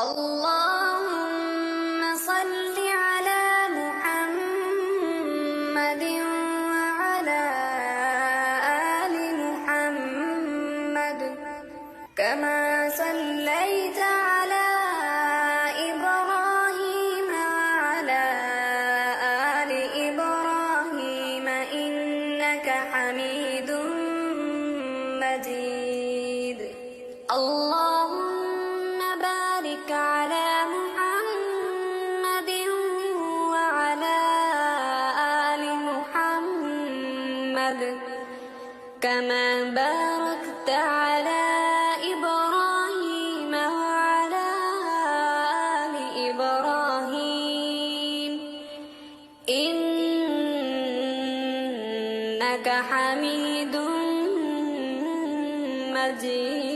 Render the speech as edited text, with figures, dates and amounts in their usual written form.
اللهم صل على محمد وعلى آل محمد كما صليت على إبراهيم وعلى آل إبراهيم إنك حميد مجيد. اللهم بارك على محمد وعلى آل محمد كما باركت على إبراهيم وعلى آل إبراهيم إنك حميد مجيد.